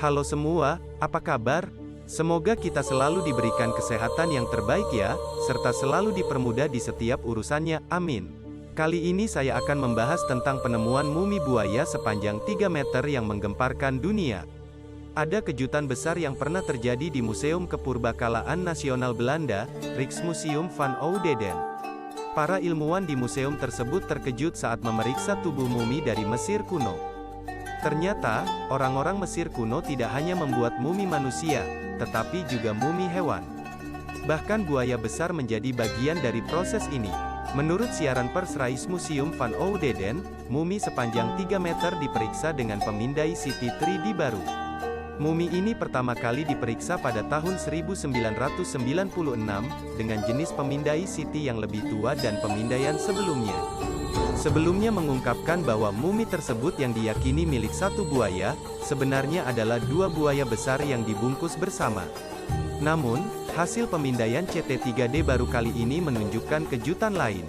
Halo semua, apa kabar? Semoga kita selalu diberikan kesehatan yang terbaik ya, serta selalu dipermudah di setiap urusannya, amin. Kali ini saya akan membahas tentang penemuan mumi buaya sepanjang 3 meter yang menggemparkan dunia. Ada kejutan besar yang pernah terjadi di Museum Kepurbakalaan Nasional Belanda, Rijksmuseum van Oudheden. Para ilmuwan di museum tersebut terkejut saat memeriksa tubuh mumi dari Mesir kuno. Ternyata, orang-orang Mesir kuno tidak hanya membuat mumi manusia, tetapi juga mumi hewan. Bahkan buaya besar menjadi bagian dari proses ini. Menurut siaran pers Rijksmuseum van Oudheden, mumi sepanjang 3 meter diperiksa dengan pemindai CT 3D baru. Mumi ini pertama kali diperiksa pada tahun 1996, dengan jenis pemindai CT yang lebih tua dan pemindaian sebelumnya. Sebelumnya mengungkapkan bahwa mumi tersebut yang diyakini milik satu buaya, sebenarnya adalah 2 buaya besar yang dibungkus bersama. Namun, hasil pemindaian CT 3D baru kali ini menunjukkan kejutan lain.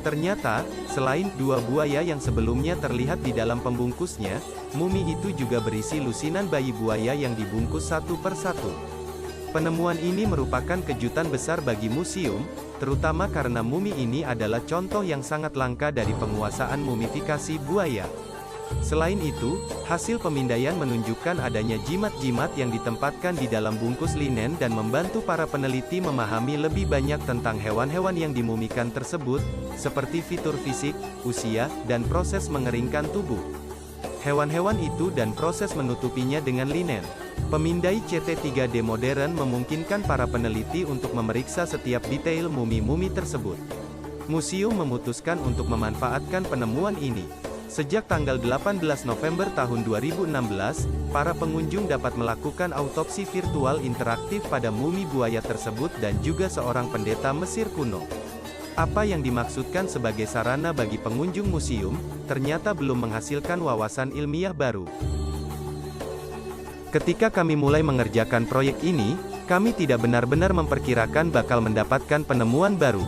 Ternyata, selain 2 buaya yang sebelumnya terlihat di dalam pembungkusnya, mumi itu juga berisi lusinan bayi buaya yang dibungkus satu per satu. Penemuan ini merupakan kejutan besar bagi museum, terutama karena mumi ini adalah contoh yang sangat langka dari penguasaan mumifikasi buaya. Selain itu, hasil pemindaian menunjukkan adanya jimat-jimat yang ditempatkan di dalam bungkus linen dan membantu para peneliti memahami lebih banyak tentang hewan-hewan yang dimumikan tersebut, seperti fitur fisik, usia, dan proses mengeringkan tubuh hewan-hewan itu dan proses menutupinya dengan linen. Pemindai CT 3D modern memungkinkan para peneliti untuk memeriksa setiap detail mumi-mumi tersebut. Museum memutuskan untuk memanfaatkan penemuan ini. Sejak tanggal 18 November tahun 2016, para pengunjung dapat melakukan autopsi virtual interaktif pada mumi buaya tersebut dan juga seorang pendeta Mesir kuno. Apa yang dimaksudkan sebagai sarana bagi pengunjung museum, ternyata belum menghasilkan wawasan ilmiah baru. Ketika kami mulai mengerjakan proyek ini, kami tidak benar-benar memperkirakan bakal mendapatkan penemuan baru.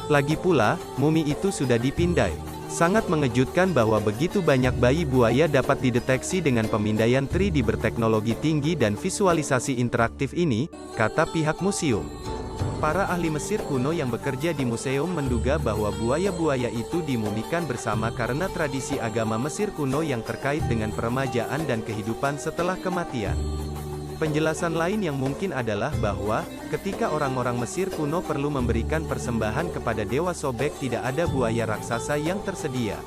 Lagi pula, mumi itu sudah dipindai. Sangat mengejutkan bahwa begitu banyak bayi buaya dapat dideteksi dengan pemindaian 3D berteknologi tinggi dan visualisasi interaktif ini, kata pihak museum. Para ahli Mesir kuno yang bekerja di museum menduga bahwa buaya-buaya itu dimumikan bersama karena tradisi agama Mesir kuno yang terkait dengan peremajaan dan kehidupan setelah kematian. Penjelasan lain yang mungkin adalah bahwa, ketika orang-orang Mesir kuno perlu memberikan persembahan kepada dewa Sobek, tidak ada buaya raksasa yang tersedia.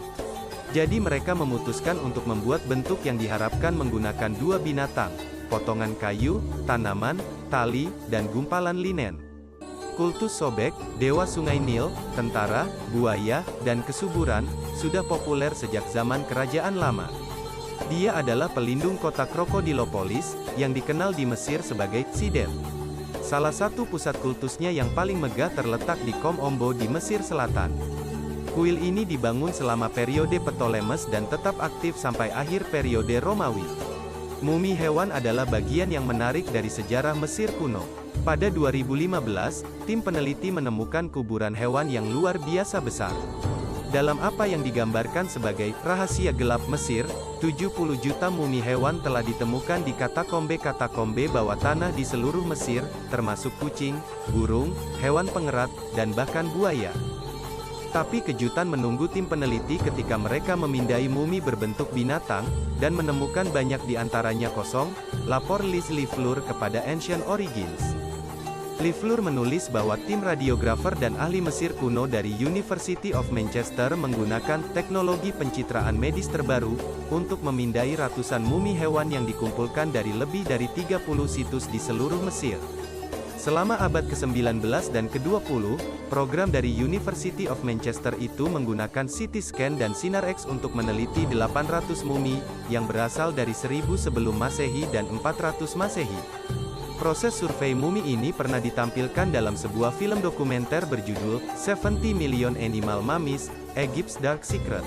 Jadi mereka memutuskan untuk membuat bentuk yang diharapkan menggunakan 2 binatang, potongan kayu, tanaman, tali, dan gumpalan linen. Kultus Sobek, dewa sungai Nil, tentara, buaya, dan kesuburan, sudah populer sejak zaman kerajaan lama. Dia adalah pelindung kota Krokodilopolis, yang dikenal di Mesir sebagai Sidem. Salah satu pusat kultusnya yang paling megah terletak di Kom Ombo di Mesir Selatan. Kuil ini dibangun selama periode Ptolemes dan tetap aktif sampai akhir periode Romawi. Mumi hewan adalah bagian yang menarik dari sejarah Mesir kuno. Pada 2015, tim peneliti menemukan kuburan hewan yang luar biasa besar. Dalam apa yang digambarkan sebagai rahasia gelap Mesir, 70 juta mumi hewan telah ditemukan di katakombe-katakombe bawah tanah di seluruh Mesir, termasuk kucing, burung, hewan pengerat, dan bahkan buaya. Tapi kejutan menunggu tim peneliti ketika mereka memindai mumi berbentuk binatang, dan menemukan banyak di antaranya kosong, lapor Liz Lifleur kepada Ancient Origins. Lifleur menulis bahwa tim radiografer dan ahli Mesir kuno dari University of Manchester menggunakan teknologi pencitraan medis terbaru, untuk memindai ratusan mumi hewan yang dikumpulkan dari lebih dari 30 situs di seluruh Mesir. Selama abad ke-19 dan ke-20, program dari University of Manchester itu menggunakan CT scan dan sinar X untuk meneliti 800 mumi, yang berasal dari 1000 sebelum Masehi dan 400 Masehi. Proses survei mumi ini pernah ditampilkan dalam sebuah film dokumenter berjudul 70 Million Animal Mummies, Egypt's Dark Secret.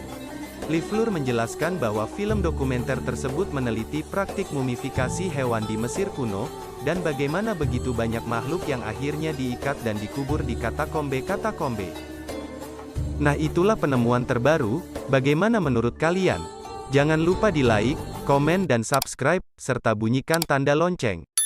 Lifleur menjelaskan bahwa film dokumenter tersebut meneliti praktik mumifikasi hewan di Mesir kuno, dan bagaimana begitu banyak makhluk yang akhirnya diikat dan dikubur di katakombe-katakombe. Nah, itulah penemuan terbaru. Bagaimana menurut kalian? Jangan lupa di like, komen dan subscribe, serta bunyikan tanda lonceng.